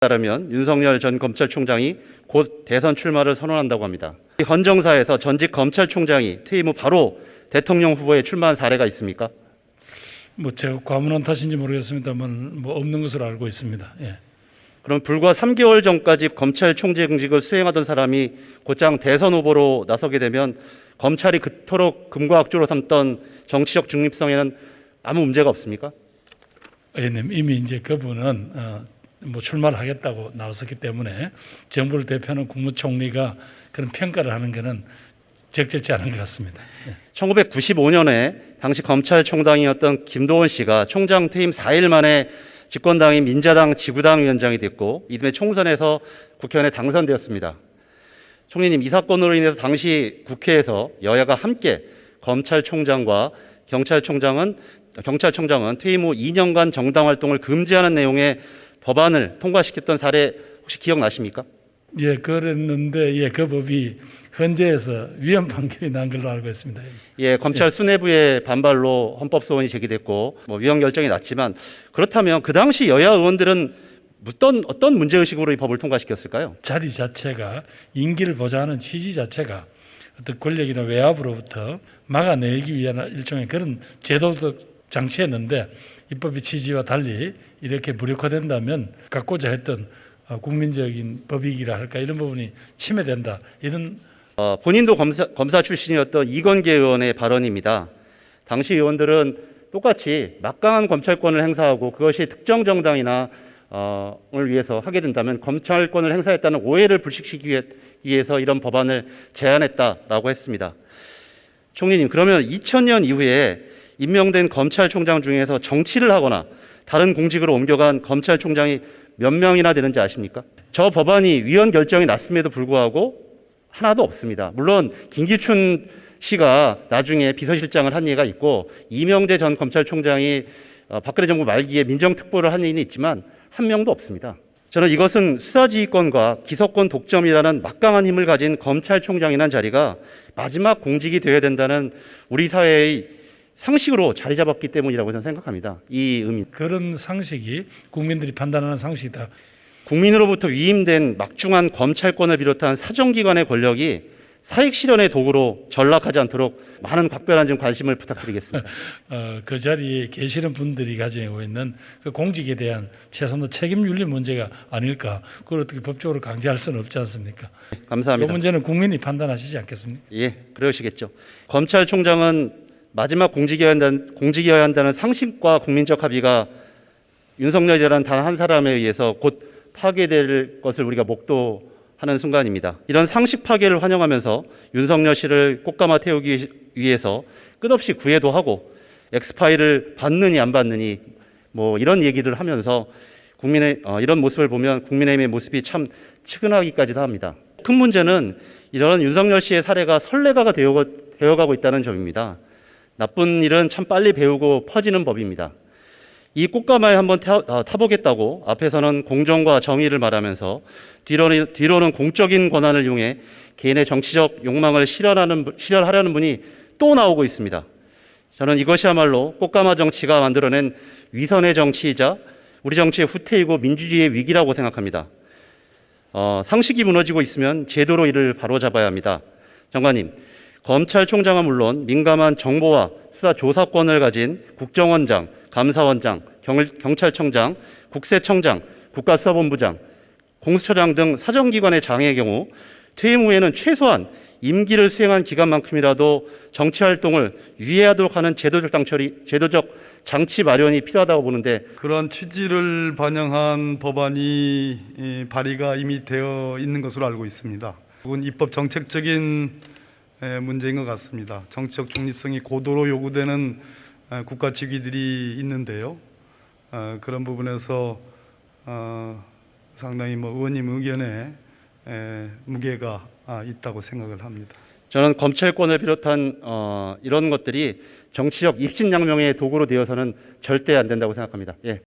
따르면 윤석열 전 검찰총장이 곧 대선 출마를 선언한다고 합니다. 헌정사에서 전직 검찰총장이 퇴임 후 바로 대통령 후보에 출마한 사례가 있습니까? 제가 과문한 탓인지 모르겠습니다만 없는 것으로 알고 있습니다. 예. 그럼 불과 3개월 전까지 검찰총장직을 수행하던 사람이 곧장 대선 후보로 나서게 되면 검찰이 그토록 금과 악조로 삼던 정치적 중립성에는 아무 문제가 없습니까? 의원님, 이미 이제 그분은 출마를 하겠다고 나왔었기 때문에 정부를 대표하는 국무총리가 그런 평가를 하는 것은 적절치 않은 것 같습니다. 예. 1995년에 당시 검찰총장이었던 김도원 씨가 총장 퇴임 4일 만에 집권당인 민자당 지구당 위원장이 됐고 이듬해 총선에서 국회의원에 당선되었습니다. 총리님, 이 사건으로 인해서 당시 국회에서 여야가 함께 검찰총장과 경찰총장은 퇴임 후 2년간 정당 활동을 금지하는 내용의 법안을 통과시켰던 사례 혹시 기억나십니까? 예, 그랬는데 그 법이 헌재에서 위헌 판결이 난 걸로 알고 있습니다. 예, 검찰 수뇌부의 반발로 헌법 소원이 제기됐고 위헌 결정이 났지만 그렇다면 그 당시 여야 의원들은 어떤 문제의식으로 이 법을 통과시켰을까요? 자리 자체가 임기를 보장하는 취지 자체가 어떤 권력이나 외압으로부터 막아내기 위한 일종의 그런 제도적 장치였는데 입법의 취지와 달리 이렇게 무력화된다면 갖고자 했던 국민적인 법익이라 할까 이런 부분이 침해된다. 이런 본인도 검사 출신이었던 이건계 의원의 발언입니다. 당시 의원들은 똑같이 막강한 검찰권을 행사하고 그것이 특정 정당이나 을 위해서 하게 된다면 검찰권을 행사했다는 오해를 불식시키기 위해서 이런 법안을 제안했다라고 했습니다. 총리님, 그러면 2000년 이후에 임명된 검찰총장 중에서 정치를 하거나 다른 공직으로 옮겨간 검찰총장이 몇 명이나 되는지 아십니까? 저 법안이 위헌 결정이 났음에도 불구하고 하나도 없습니다. 물론 김기춘 씨가 나중에 비서실장을 한 예가 있고 이명재 전 검찰총장이 박근혜 정부 말기에 민정특보를 한 예는 있지만 한 명도 없습니다. 저는 이것은 수사지휘권과 기소권 독점이라는 막강한 힘을 가진 검찰총장이라는 자리가 마지막 공직이 되어야 된다는 우리 사회의 상식으로 자리 잡았기 때문이라고 저는 생각합니다. 이 의미. 그런 상식이 국민들이 판단하는 상식이다. 국민으로부터 위임된 막중한 검찰권을 비롯한 사정기관의 권력이 사익 실현의 도구로 전락하지 않도록 많은 각별한 좀 관심을 부탁드리겠습니다. 그 자리에 계시는 분들이 가지고 있는 그 공직에 대한 최소한 책임윤리 문제가 아닐까. 그걸 어떻게 법적으로 강제할 수는 없지 않습니까? 네, 감사합니다. 이 문제는 국민이 판단하시지 않겠습니까? 예, 그러시겠죠. 검찰총장은 마지막 공직이어야 한다는 상식과 국민적 합의가 윤석열이라는 단 한 사람에 의해서 곧 파괴될 것을 우리가 목도하는 순간입니다. 이런 상식 파괴를 환영하면서 윤석열 씨를 꽃감아 태우기 위해서 끝없이 구애도 하고 엑스파일을 받느니 안 받느니 이런 얘기를 하면서 이런 모습을 보면 국민의힘의 모습이 참 측은하기까지도 합니다. 큰 문제는 이런 윤석열 씨의 사례가 선례가가 되어가고 있다는 점입니다. 나쁜 일은 참 빨리 배우고 퍼지는 법입니다. 이 꽃가마에 한번 타보겠다고 앞에서는 공정과 정의를 말하면서 뒤로는 공적인 권한을 이용해 개인의 정치적 욕망을 실현하려는 분이 또 나오고 있습니다. 저는 이것이야말로 꽃가마 정치가 만들어낸 위선의 정치이자 우리 정치의 후퇴이고 민주주의의 위기라고 생각합니다. 상식이 무너지고 있으면 제도로 이를 바로잡아야 합니다. 장관님, 검찰총장은 물론 민감한 정보와 수사 조사권을 가진 국정원장, 감사원장, 경찰청장, 국세청장, 국가수사본부장, 공수처장 등 사정기관의 장의 경우 퇴임 후에는 최소한 임기를 수행한 기간만큼이라도 정치활동을 유예하도록 하는 제도적 장치 마련이 필요하다고 보는데, 그러한 취지를 반영한 법안이 발의가 이미 되어 있는 것으로 알고 있습니다. 이건 입법 정책적인 문제인 것 같습니다. 정치적 중립성이 고도로 요구되는 국가 직위들이 있는데요. 그런 부분에서 상당히 의원님 의견에 무게가 있다고 생각을 합니다. 저는 검찰권을 비롯한 이런 것들이 정치적 입신양명의 도구로 되어서는 절대 안 된다고 생각합니다. 예.